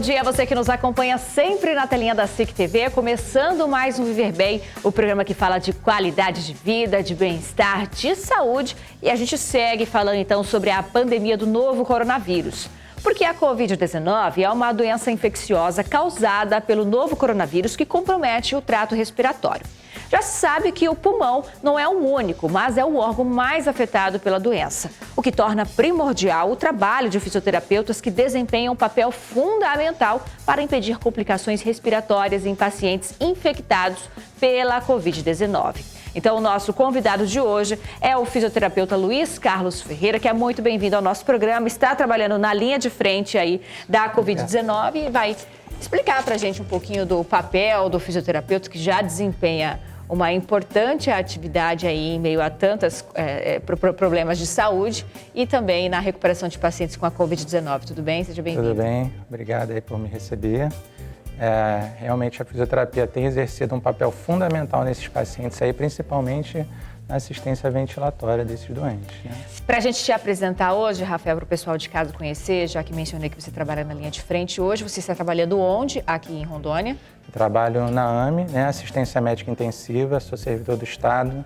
dia a você que nos acompanha sempre na telinha da SIC TV, começando mais um Viver Bem, o programa que fala de qualidade de vida, de bem-estar, de saúde. E a gente segue falando então sobre a pandemia do novo coronavírus. Porque a Covid-19 é uma doença infecciosa causada pelo novo coronavírus que compromete o trato respiratório. Já se sabe que o pulmão não é o único, mas é o órgão mais afetado pela doença, o que torna primordial o trabalho de fisioterapeutas que desempenham um papel fundamental para impedir complicações respiratórias em pacientes infectados pela Covid-19. Então, o nosso convidado de hoje é o fisioterapeuta Luiz Carlos Ferreira, que é muito bem-vindo ao nosso programa, está trabalhando na linha de frente aí da Covid-19 e vai explicar para a gente um pouquinho do papel do fisioterapeuta que já desempenha uma importante atividade aí em meio a tantos problemas de saúde e também na recuperação de pacientes com a Covid-19. Tudo bem? Seja bem-vindo. Tudo bem, obrigado aí por me receber. Realmente a fisioterapia tem exercido um papel fundamental nesses pacientes aí, principalmente na assistência ventilatória desses doentes, né? Para a gente te apresentar hoje, Rafael, para o pessoal de casa conhecer, já que mencionei que você trabalha na linha de frente, hoje você está trabalhando onde? Aqui em Rondônia? Eu trabalho na AME, né, Assistência Médica Intensiva, sou servidor do Estado,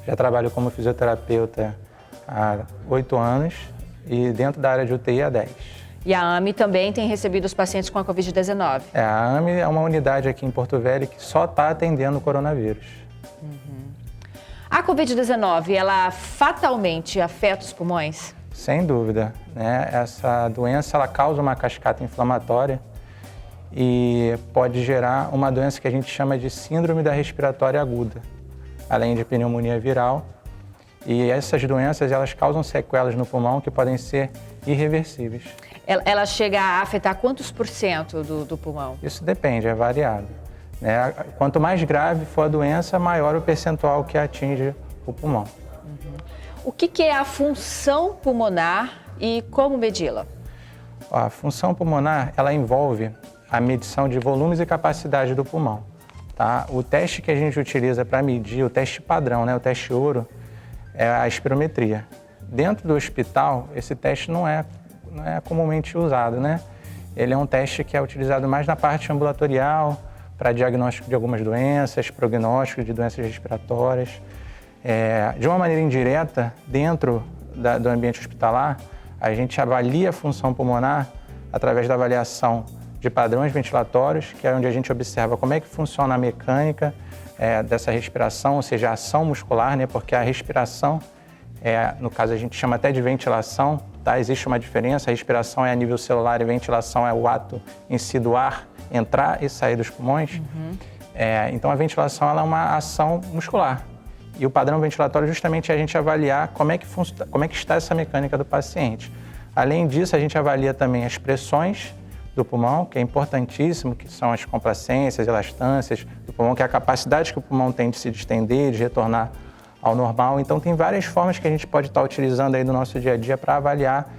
já trabalho como fisioterapeuta há 8 anos e dentro da área de UTI há 10. E a AME também tem recebido os pacientes com a Covid-19? A AME é uma unidade aqui em Porto Velho que só está atendendo o coronavírus. A Covid-19, ela fatalmente afeta os pulmões? Sem dúvida, né? Essa doença ela causa uma cascata inflamatória e pode gerar uma doença que a gente chama de síndrome da respiratória aguda, além de pneumonia viral. E essas doenças elas causam sequelas no pulmão que podem ser irreversíveis. Ela chega a afetar quantos por cento do pulmão? Isso depende, é variado, né? Quanto mais grave for a doença, maior o percentual que atinge o pulmão. O que é a função pulmonar e como medi-la? A função pulmonar, ela envolve a medição de volumes e capacidade do pulmão, tá? O teste que a gente utiliza para medir, o teste padrão, né, o teste ouro, é a espirometria. Dentro do hospital, esse teste não é comumente usado, né? Ele é um teste que é utilizado mais na parte ambulatorial, para diagnóstico de algumas doenças, prognóstico de doenças respiratórias. De uma maneira indireta, dentro do ambiente hospitalar, a gente avalia a função pulmonar através da avaliação de padrões ventilatórios, que é onde a gente observa como é que funciona a mecânica dessa respiração, ou seja, a ação muscular, né? Porque a respiração, no caso a gente chama até de ventilação, tá? Existe uma diferença, a respiração é a nível celular e ventilação é o ato em si do ar entrar e sair dos pulmões. Então a ventilação ela é uma ação muscular. E o padrão ventilatório justamente é a gente avaliar como é que está essa mecânica do paciente. Além disso, a gente avalia também as pressões do pulmão, que é importantíssimo, que são as complacências, elastâncias do pulmão, que é a capacidade que o pulmão tem de se distender, de retornar ao normal. Então tem várias formas que a gente pode estar utilizando aí no nosso dia a dia para avaliar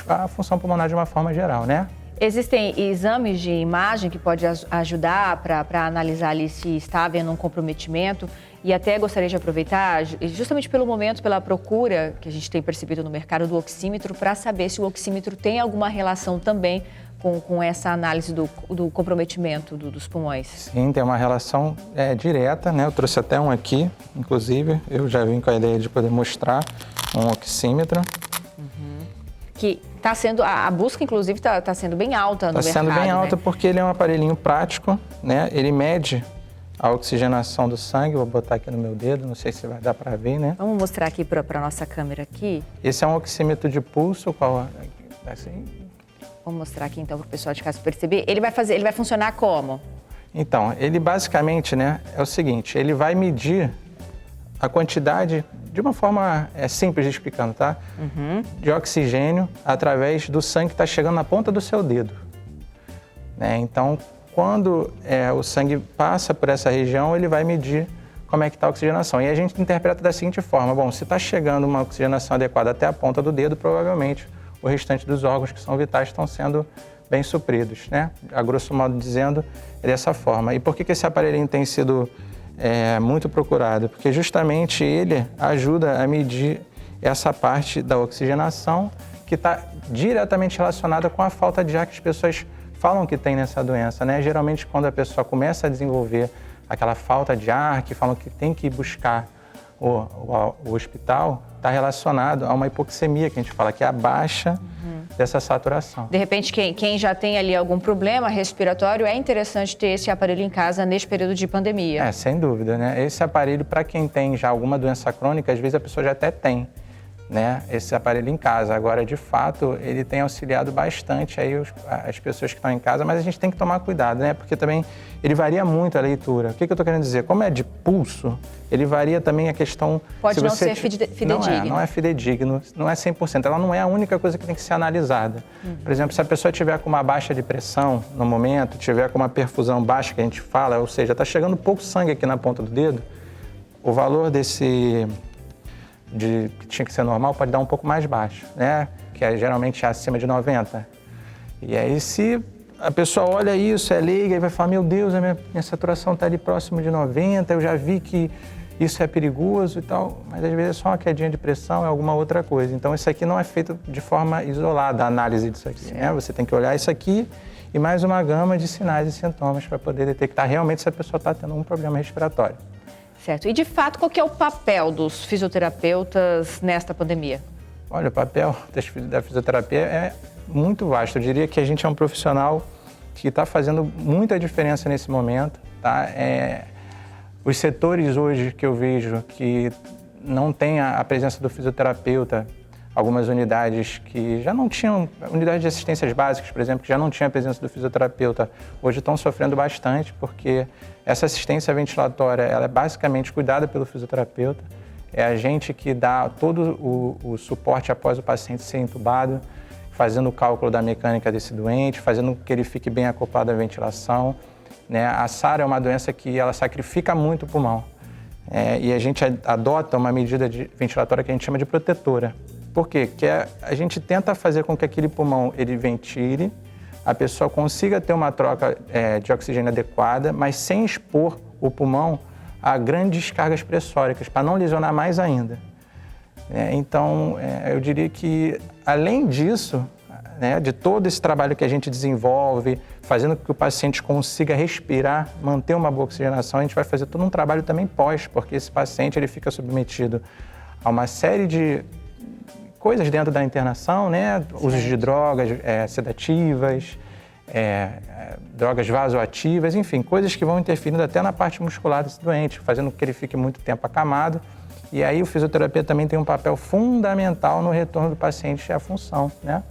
a função pulmonar de uma forma geral, né? Existem exames de imagem que podem ajudar para analisar ali se está havendo um comprometimento e até gostaria de aproveitar, justamente pelo momento, pela procura que a gente tem percebido no mercado do oxímetro, para saber se o oxímetro tem alguma relação também com essa análise do comprometimento dos pulmões. Sim, tem uma relação direta, né? Eu trouxe até um aqui, inclusive, eu já vim com a ideia de poder mostrar um oxímetro. Que está sendo, a busca inclusive está sendo bem alta no mercado. Está sendo bem alta, né? Porque ele é um aparelhinho prático, né? Ele mede a oxigenação do sangue, vou botar aqui no meu dedo, não sei se vai dar para ver, né? Vamos mostrar aqui para a nossa câmera aqui. Esse é um oxímetro de pulso, qual assim? Vamos mostrar aqui então para o pessoal de casa perceber. Ele vai funcionar como? Então, ele basicamente, né, é o seguinte, ele vai medir a quantidade, de uma forma simples de explicando, tá? De oxigênio através do sangue que está chegando na ponta do seu dedo, né? Então, quando o sangue passa por essa região, ele vai medir como é que está a oxigenação. E a gente interpreta da seguinte forma, bom, se está chegando uma oxigenação adequada até a ponta do dedo, provavelmente o restante dos órgãos que são vitais estão sendo bem supridos, né? A grosso modo dizendo, é dessa forma. E por que esse aparelhinho tem sido muito procurado? Porque justamente ele ajuda a medir essa parte da oxigenação que está diretamente relacionada com a falta de ar que as pessoas falam que tem nessa doença, né? Geralmente quando a pessoa começa a desenvolver aquela falta de ar, que falam que tem que ir buscar o hospital, está relacionado a uma hipoxemia, que a gente fala, que é a baixa dessa saturação. De repente, quem já tem ali algum problema respiratório, é interessante ter esse aparelho em casa neste período de pandemia. Sem dúvida, né? Esse aparelho, para quem tem já alguma doença crônica, às vezes a pessoa já até tem, né, esse aparelho em casa. Agora, de fato, ele tem auxiliado bastante aí as pessoas que estão em casa, mas a gente tem que tomar cuidado, né? Porque também ele varia muito a leitura. O que eu estou querendo dizer? Como é de pulso, ele varia também a questão... Pode não ser fidedigno. Não é fidedigno, não é 100%. Ela não é a única coisa que tem que ser analisada. Por exemplo, se a pessoa tiver com uma baixa de pressão no momento, tiver com uma perfusão baixa, que a gente fala, ou seja, está chegando pouco sangue aqui na ponta do dedo, o valor que tinha que ser normal pode dar um pouco mais baixo, né? Que é geralmente acima de 90. E aí, se a pessoa olha isso, é leiga e vai falar, meu Deus, a minha saturação está ali próximo de 90, eu já vi que isso é perigoso e tal, mas às vezes é só uma quedinha de pressão, é alguma outra coisa. Então, isso aqui não é feito de forma isolada, a análise disso aqui, né? Você tem que olhar isso aqui e mais uma gama de sinais e sintomas para poder detectar realmente se a pessoa está tendo um problema respiratório. Certo. E, de fato, qual que é o papel dos fisioterapeutas nesta pandemia? Olha, o papel da fisioterapia é muito vasto. Eu diria que a gente é um profissional que está fazendo muita diferença nesse momento, tá? Os setores hoje que eu vejo que não tem a presença do fisioterapeuta, algumas unidades que já não tinham, unidades de assistências básicas, por exemplo, que já não tinha a presença do fisioterapeuta, hoje estão sofrendo bastante, porque essa assistência ventilatória, ela é basicamente cuidada pelo fisioterapeuta, é a gente que dá todo o suporte após o paciente ser entubado, fazendo o cálculo da mecânica desse doente, fazendo que ele fique bem acoplado à ventilação, né? A SARA é uma doença que ela sacrifica muito o pulmão, e a gente adota uma medida ventilatória que a gente chama de protetora. Por quê? Porque a gente tenta fazer com que aquele pulmão ele ventile, a pessoa consiga ter uma troca de oxigênio adequada, mas sem expor o pulmão a grandes cargas pressóricas, para não lesionar mais ainda. Então, eu diria que, além disso, né, de todo esse trabalho que a gente desenvolve, fazendo com que o paciente consiga respirar, manter uma boa oxigenação, a gente vai fazer todo um trabalho também pós, porque esse paciente ele fica submetido a uma série de coisas dentro da internação, né? Uso de drogas sedativas, drogas vasoativas, enfim, coisas que vão interferindo até na parte muscular desse doente, fazendo com que ele fique muito tempo acamado. E aí o fisioterapeuta também tem um papel fundamental no retorno do paciente à função, né?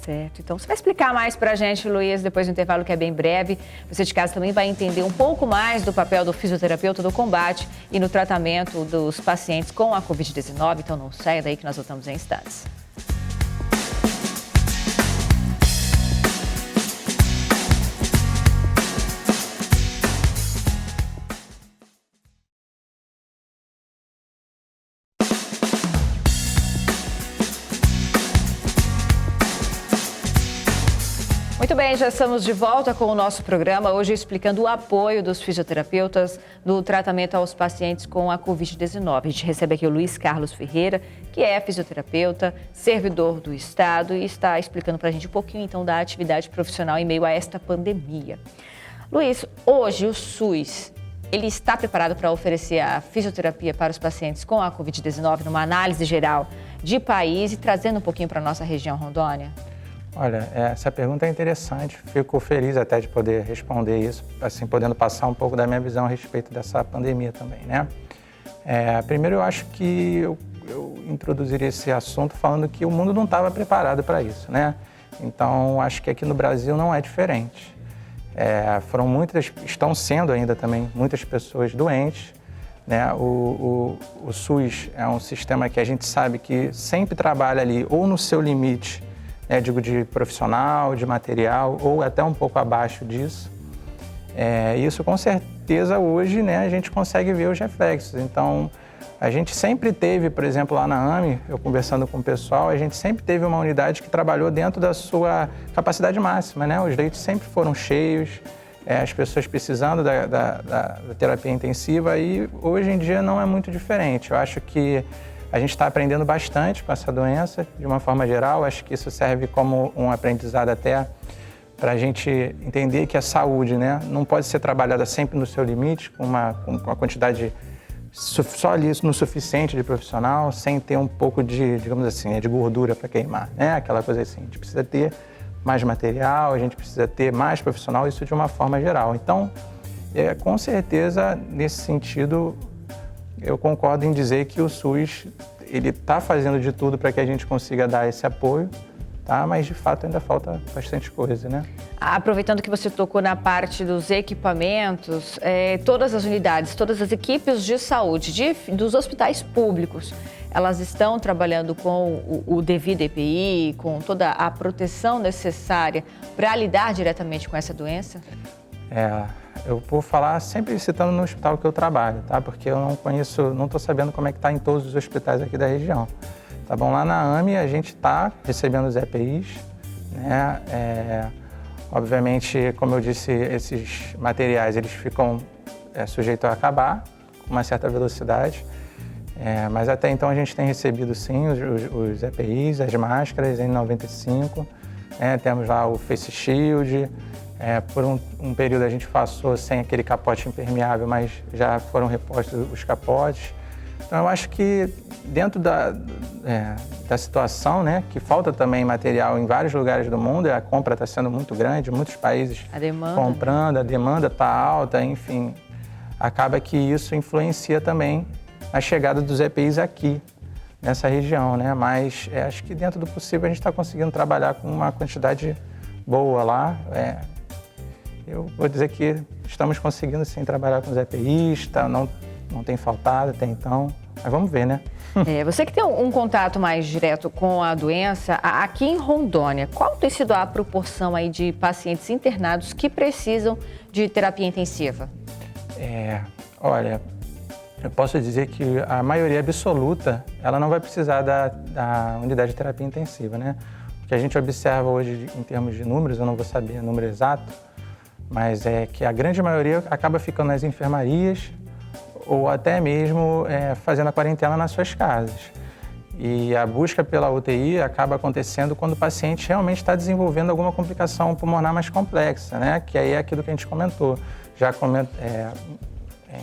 Certo. Então, você vai explicar mais pra gente, Luiz, depois do intervalo, que é bem breve. Você de casa também vai entender um pouco mais do papel do fisioterapeuta no combate e no tratamento dos pacientes com a Covid-19. Então, não saia daí que nós voltamos em instantes. Muito bem, já estamos de volta com o nosso programa, hoje explicando o apoio dos fisioterapeutas no tratamento aos pacientes com a Covid-19. A gente recebe aqui o Luiz Carlos Ferreira, que é fisioterapeuta, servidor do Estado e está explicando para a gente um pouquinho então da atividade profissional em meio a esta pandemia. Luiz, hoje o SUS, ele está preparado para oferecer a fisioterapia para os pacientes com a Covid-19 numa análise geral de país e trazendo um pouquinho para a nossa região Rondônia? Olha, essa pergunta é interessante, fico feliz até de poder responder isso, assim, podendo passar um pouco da minha visão a respeito dessa pandemia também, né? Primeiro, eu acho que eu introduziria esse assunto falando que o mundo não estava preparado para isso, né? Então, acho que aqui no Brasil não é diferente. Estão sendo ainda também muitas pessoas doentes, né? O SUS é um sistema que a gente sabe que sempre trabalha ali ou no seu limite, digo de profissional, de material, ou até um pouco abaixo disso. Isso com certeza hoje, né, a gente consegue ver os reflexos. Então, a gente sempre teve, por exemplo, lá na AME, eu conversando com o pessoal, a gente sempre teve uma unidade que trabalhou dentro da sua capacidade máxima, né? Os leitos sempre foram cheios, as pessoas precisando da terapia intensiva, e hoje em dia não é muito diferente. Eu acho que a gente está aprendendo bastante com essa doença, de uma forma geral. Acho que isso serve como um aprendizado até para a gente entender que a saúde, né, não pode ser trabalhada sempre no seu limite, com uma quantidade só ali no suficiente de profissional, sem ter um pouco de, digamos assim, de gordura para queimar, né? Aquela coisa assim, a gente precisa ter mais material, a gente precisa ter mais profissional, isso de uma forma geral. Então, com certeza, nesse sentido, eu concordo em dizer que o SUS ele está fazendo de tudo para que a gente consiga dar esse apoio, tá? Mas de fato ainda falta bastante coisa, né? Aproveitando que você tocou na parte dos equipamentos, todas as unidades, todas as equipes de saúde dos hospitais públicos, elas estão trabalhando com o devido EPI, com toda a proteção necessária para lidar diretamente com essa doença? Eu vou falar sempre citando no hospital que eu trabalho, tá? Porque eu não conheço, não estou sabendo como é que está em todos os hospitais aqui da região. Tá bom? Lá na AME a gente está recebendo os EPIs, né? Obviamente, como eu disse, esses materiais eles ficam sujeitos a acabar com uma certa velocidade, mas até então a gente tem recebido sim os EPIs, as máscaras N95, temos lá o Face Shield. Por um período a gente passou sem aquele capote impermeável, mas já foram repostos os capotes. Então eu acho que dentro da situação, né, que falta também material em vários lugares do mundo, a compra está sendo muito grande, muitos países comprando, a demanda está alta, enfim, acaba que isso influencia também a chegada dos EPIs aqui, nessa região, né? Mas acho que dentro do possível a gente está conseguindo trabalhar com uma quantidade boa lá. Eu vou dizer que estamos conseguindo sim trabalhar com os EPIs, não tem faltado até então, mas vamos ver, né? Você que tem um contato mais direto com a doença, aqui em Rondônia, qual tem sido a proporção aí de pacientes internados que precisam de terapia intensiva? Olha, eu posso dizer que a maioria absoluta, ela não vai precisar da unidade de terapia intensiva, né? O que a gente observa hoje em termos de números, eu não vou saber o número exato, mas é que a grande maioria acaba ficando nas enfermarias ou até mesmo fazendo a quarentena nas suas casas. E a busca pela UTI acaba acontecendo quando o paciente realmente está desenvolvendo alguma complicação pulmonar mais complexa, né? Que aí é aquilo que a gente comentou,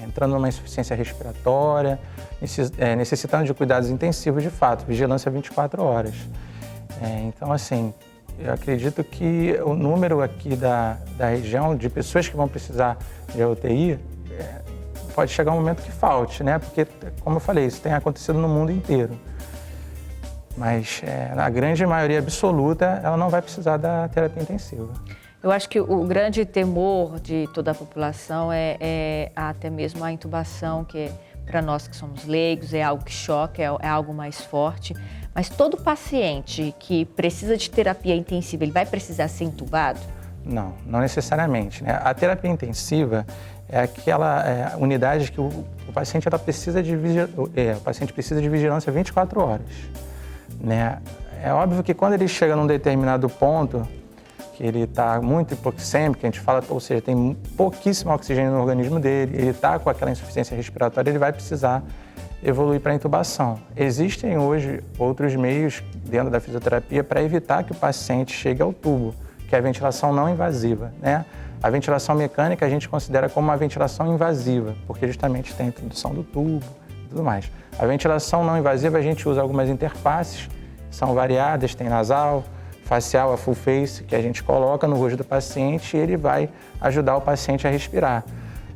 entrando numa insuficiência respiratória, necessitando de cuidados intensivos de fato, vigilância 24 horas. Então, assim, eu acredito que o número aqui da região de pessoas que vão precisar de UTI pode chegar um momento que falte, né? Porque, como eu falei, isso tem acontecido no mundo inteiro. Mas, na grande maioria absoluta, ela não vai precisar da terapia intensiva. Eu acho que o grande temor de toda a população é até mesmo a intubação, que para nós que somos leigos é algo que choca, é algo mais forte. Mas todo paciente que precisa de terapia intensiva, ele vai precisar ser intubado? Não necessariamente, né? A terapia intensiva é aquela unidade que o paciente precisa de vigilância 24 horas, né? É óbvio que quando ele chega num determinado ponto, que ele está muito hipoxêmico, a gente fala, ou seja, tem pouquíssimo oxigênio no organismo dele, ele está com aquela insuficiência respiratória, ele vai precisar evoluir para a intubação. Existem hoje outros meios dentro da fisioterapia para evitar que o paciente chegue ao tubo, que é a ventilação não invasiva, né? A ventilação mecânica a gente considera como uma ventilação invasiva, porque justamente tem a introdução do tubo e tudo mais. A ventilação não invasiva a gente usa algumas interfaces, são variadas, tem nasal, facial, a full face, que a gente coloca no rosto do paciente e ele vai ajudar o paciente a respirar.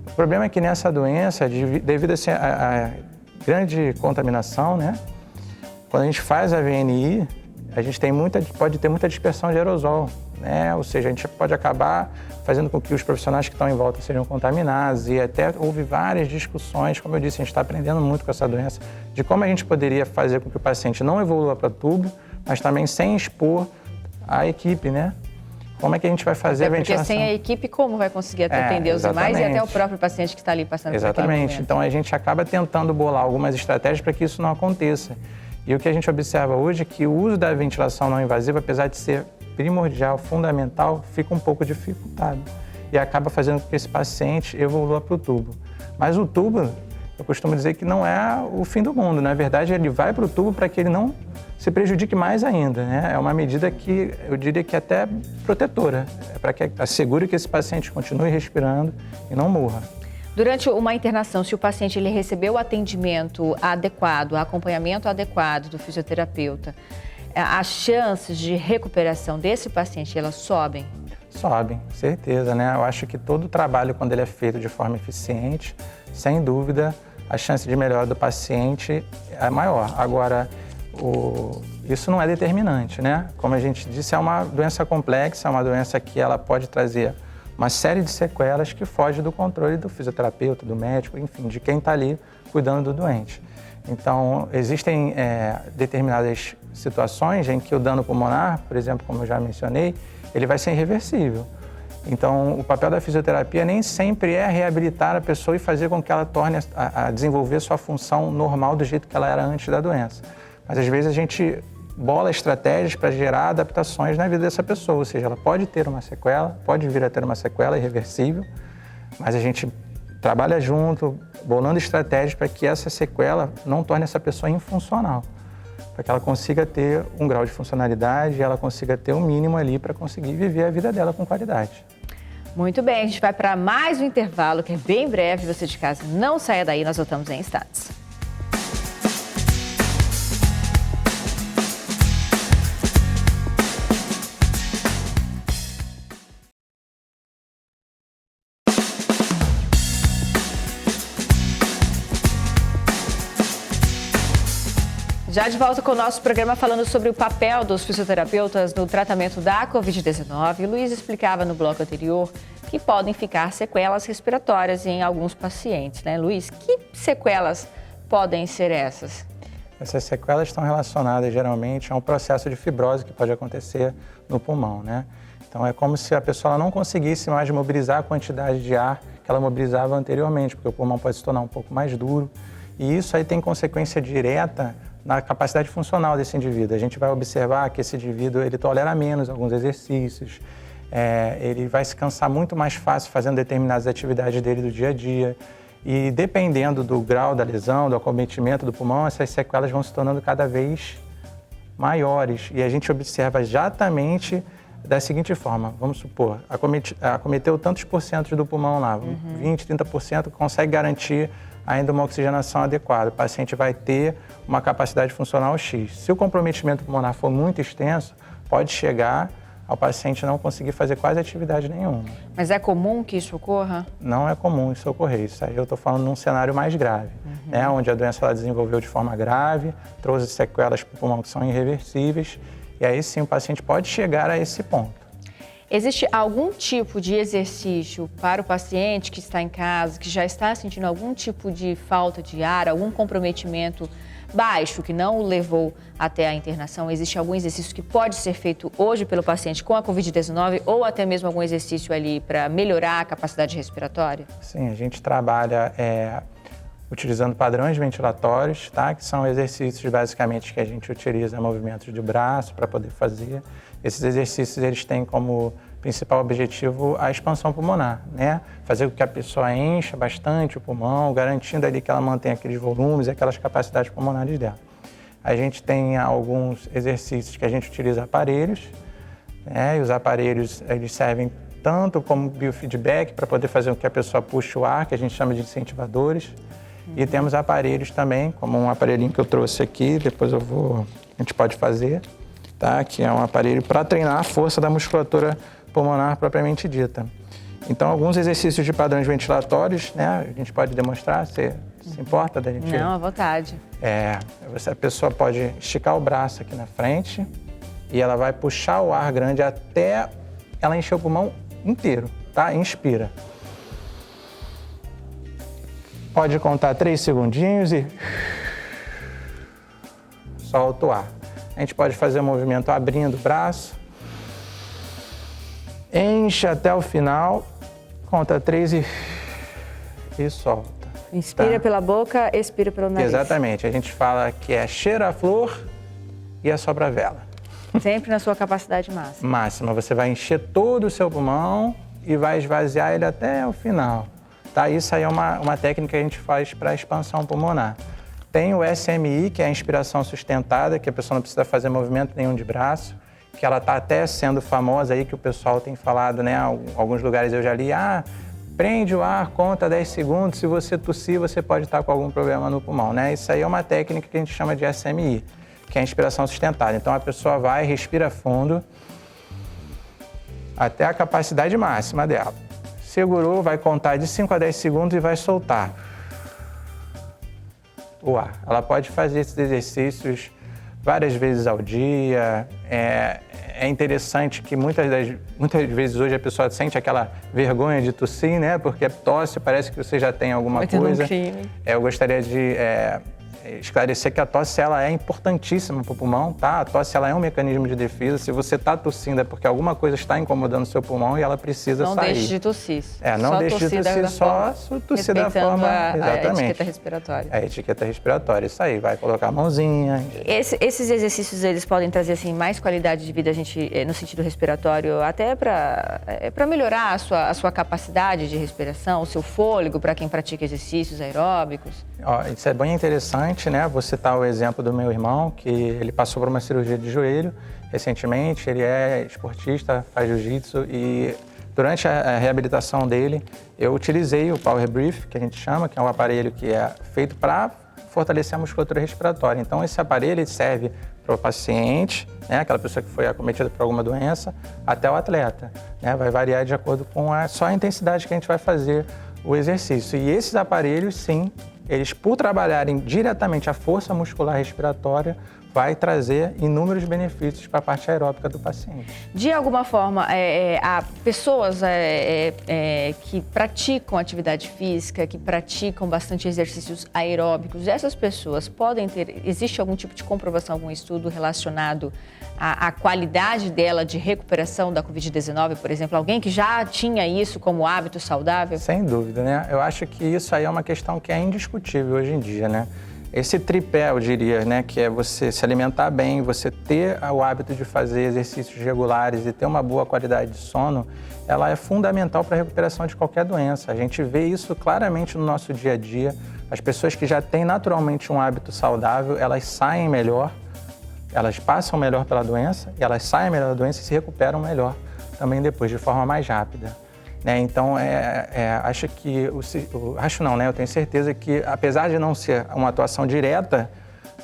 O problema é que nessa doença, devido a grande contaminação, né? Quando a gente faz a VNI, a gente pode ter muita dispersão de aerosol, né? Ou seja, a gente pode acabar fazendo com que os profissionais que estão em volta sejam contaminados e até houve várias discussões, como eu disse, a gente está aprendendo muito com essa doença, de como a gente poderia fazer com que o paciente não evolua para tubo, mas também sem expor a equipe, né? Como é que a gente vai fazer a ventilação? Porque sem a equipe, como vai conseguir atender os demais e até o próprio paciente que está ali passando por aquele momento? Então a gente acaba tentando bolar algumas estratégias para que isso não aconteça. E o que a gente observa hoje é que o uso da ventilação não invasiva, apesar de ser primordial, fundamental, fica um pouco dificultado e acaba fazendo com que esse paciente evolua para o tubo. Mas o tubo, eu costumo dizer que não é o fim do mundo. Na verdade, ele vai para o tubo para que ele não se prejudique mais ainda, né? É uma medida que eu diria que é até protetora, para que assegure que esse paciente continue respirando e não morra. Durante uma internação, se o paciente ele recebeu o atendimento adequado, o acompanhamento adequado do fisioterapeuta, as chances de recuperação desse paciente, elas sobem? Sobem, certeza, né? Eu acho que todo o trabalho, quando ele é feito de forma eficiente, sem dúvida, a chance de melhora do paciente é maior. Agora, isso não é determinante, né? Como a gente disse, é uma doença complexa, é uma doença que ela pode trazer uma série de sequelas que foge do controle do fisioterapeuta, do médico, enfim, de quem está ali cuidando do doente. Então, existem determinadas situações em que o dano pulmonar, por exemplo, como eu já mencionei, ele vai ser irreversível. Então, o papel da fisioterapia nem sempre é reabilitar a pessoa e fazer com que ela torne a desenvolver sua função normal do jeito que ela era antes da doença. Mas, às vezes, a gente bola estratégias para gerar adaptações na vida dessa pessoa, ou seja, ela pode ter uma sequela, pode vir a ter uma sequela irreversível, mas a gente trabalha junto, bolando estratégias para que essa sequela não torne essa pessoa infuncional, para que ela consiga ter um grau de funcionalidade e ela consiga ter o mínimo ali para conseguir viver a vida dela com qualidade. Muito bem, a gente vai para mais um intervalo, que é bem breve. Você de casa não saia daí, nós voltamos em instantes. Já de volta com o nosso programa falando sobre o papel dos fisioterapeutas no tratamento da Covid-19. O Luiz explicava no bloco anterior que podem ficar sequelas respiratórias em alguns pacientes, né, Luiz? Que sequelas podem ser essas? Essas sequelas estão relacionadas geralmente a um processo de fibrose que pode acontecer no pulmão, né? Então é como se a pessoa não conseguisse mais mobilizar a quantidade de ar que ela mobilizava anteriormente, porque o pulmão pode se tornar um pouco mais duro. E isso aí tem consequência direta na capacidade funcional desse indivíduo. A gente vai observar que esse indivíduo ele tolera menos alguns exercícios, ele vai se cansar muito mais fácil fazendo determinadas atividades dele do dia a dia. E dependendo do grau da lesão, do acometimento do pulmão, essas sequelas vão se tornando cada vez maiores. E a gente observa exatamente da seguinte forma: vamos supor, acometeu tantos por cento do pulmão lá, 20, 30%, consegue garantir ainda uma oxigenação adequada. O paciente vai ter uma capacidade funcional X. Se o comprometimento pulmonar for muito extenso, pode chegar ao paciente não conseguir fazer quase atividade nenhuma. Mas é comum que isso ocorra? Não é comum isso ocorrer. Isso aí eu estou falando num cenário mais grave, né? Onde a doença ela desenvolveu de forma grave, trouxe sequelas para o pulmão que são irreversíveis, e aí sim o paciente pode chegar a esse ponto. Existe algum tipo de exercício para o paciente que está em casa, que já está sentindo algum tipo de falta de ar, algum comprometimento baixo que não o levou até a internação? Existe algum exercício que pode ser feito hoje pelo paciente com a Covid-19 ou até mesmo algum exercício ali para melhorar a capacidade respiratória? Sim, a gente trabalha utilizando padrões ventilatórios, tá? Que são exercícios basicamente que a gente utiliza movimentos de braço para poder fazer. Esses exercícios eles têm como principal objetivo a expansão pulmonar, né? Fazer com que a pessoa encha bastante o pulmão, garantindo ali que ela mantenha aqueles volumes e aquelas capacidades pulmonares dela. A gente tem alguns exercícios que a gente utiliza aparelhos, né? E os aparelhos eles servem tanto como biofeedback para poder fazer com que a pessoa puxe o ar, que a gente chama de incentivadores. E temos aparelhos também, como um aparelhinho que eu trouxe aqui, depois a gente pode fazer, tá? Que é um aparelho para treinar a força da musculatura pulmonar propriamente dita. Então, alguns exercícios de padrões ventilatórios, né? A gente pode demonstrar, se importa da gente? Não, à vontade. A pessoa pode esticar o braço aqui na frente e ela vai puxar o ar grande até ela encher o pulmão inteiro, tá? Inspira. Pode contar 3 segundinhos e solta o ar. A gente pode fazer o movimento abrindo o braço, enche até o final, conta 3 e solta. Inspira tá? pela boca, expira pelo nariz. Exatamente. A gente fala que é cheira a flor e assopra a vela. Sempre na sua capacidade máxima. Máxima. Você vai encher todo o seu pulmão e vai esvaziar ele até o final. tá? Isso aí é uma técnica que a gente faz para expansão pulmonar. Tem o SMI, que é a inspiração sustentada, que a pessoa não precisa fazer movimento nenhum de braço, que ela está até sendo famosa aí, que o pessoal tem falado, né? Alguns lugares eu já li, prende o ar, conta 10 segundos, se você tossir, você pode estar com algum problema no pulmão, né? Isso aí é uma técnica que a gente chama de SMI, que é a inspiração sustentada. Então a pessoa vai, respira fundo, até a capacidade máxima dela. Segurou, vai contar de 5 a 10 segundos e vai soltar o ar. Ela pode fazer esses exercícios várias vezes ao dia. É interessante que muitas vezes hoje a pessoa sente aquela vergonha de tossir, né? Porque tosse, parece que você já tem alguma coisa. Eu gostaria de esclarecer que a tosse ela é importantíssima para o pulmão, tá? A tosse ela é um mecanismo de defesa. Se você está tossindo é porque alguma coisa está incomodando o seu pulmão e ela precisa sair. Não deixe de tossir. Não deixe de tossir, só tossir da forma... Exatamente. A etiqueta respiratória. A etiqueta respiratória, isso aí. Vai colocar a mãozinha. Esses exercícios, eles podem trazer, assim, mais qualidade de vida a gente, no sentido respiratório, até para melhorar a sua capacidade de respiração, o seu fôlego, para quem pratica exercícios aeróbicos? Isso é bem interessante, né? Vou citar o exemplo do meu irmão, que ele passou por uma cirurgia de joelho recentemente. Ele é esportista, faz jiu-jitsu e durante a reabilitação dele, eu utilizei o Power Breath, que a gente chama, que é um aparelho que é feito para fortalecer a musculatura respiratória. Então, esse aparelho ele serve para o paciente, né? Aquela pessoa que foi acometida por alguma doença, até o atleta, né? Vai variar de acordo com só a intensidade que a gente vai fazer o exercício. E esses aparelhos, sim, eles, por trabalharem diretamente a força muscular respiratória, vai trazer inúmeros benefícios para a parte aeróbica do paciente. De alguma forma, há pessoas que praticam atividade física, que praticam bastante exercícios aeróbicos, essas pessoas podem ter, existe algum tipo de comprovação, algum estudo relacionado à qualidade dela de recuperação da Covid-19, por exemplo? Alguém que já tinha isso como hábito saudável? Sem dúvida, né? Eu acho que isso aí é uma questão que é indiscutível hoje em dia, né? Esse tripé, eu diria, né, que é você se alimentar bem, você ter o hábito de fazer exercícios regulares e ter uma boa qualidade de sono, ela é fundamental para a recuperação de qualquer doença. A gente vê isso claramente no nosso dia a dia. As pessoas que já têm naturalmente um hábito saudável, elas saem melhor, elas passam melhor pela doença, e elas saem melhor da doença e se recuperam melhor também depois, de forma mais rápida. Né? Então, acho que, acho não, né? Eu tenho certeza que, apesar de não ser uma atuação direta,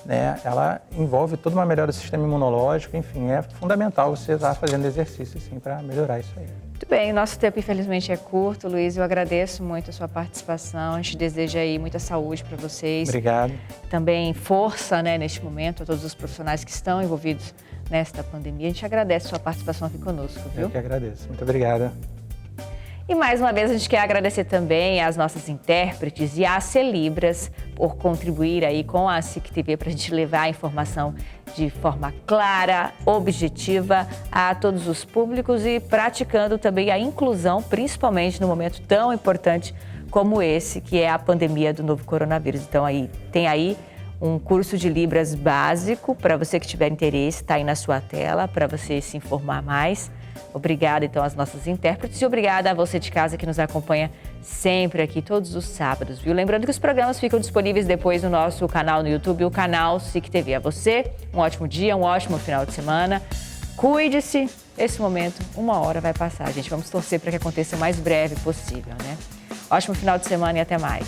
né, ela envolve toda uma melhora do sistema imunológico, enfim, é fundamental você estar fazendo exercício, sim, para melhorar isso aí. Muito bem, nosso tempo infelizmente é curto, Luiz, eu agradeço muito a sua participação, a gente deseja aí muita saúde para vocês. Obrigado. Também força, né, neste momento, a todos os profissionais que estão envolvidos nesta pandemia. A gente agradece a sua participação aqui conosco, viu? Eu que agradeço, muito obrigado. E mais uma vez a gente quer agradecer também às nossas intérpretes e às Celibras por contribuir aí com a SIC TV para a gente levar a informação de forma clara, objetiva a todos os públicos e praticando também a inclusão, principalmente no momento tão importante como esse, que é a pandemia do novo coronavírus. Então tem aí um curso de Libras básico para você que tiver interesse, está aí na sua tela para você se informar mais. Obrigada, então, às nossas intérpretes e obrigada a você de casa que nos acompanha sempre aqui, todos os sábados, viu? Lembrando que os programas ficam disponíveis depois no nosso canal no YouTube, o canal SIC TV. A você, um ótimo dia, um ótimo final de semana. Cuide-se. Esse momento, 1 hora vai passar, gente. Vamos torcer para que aconteça o mais breve possível, né? Ótimo final de semana e até mais.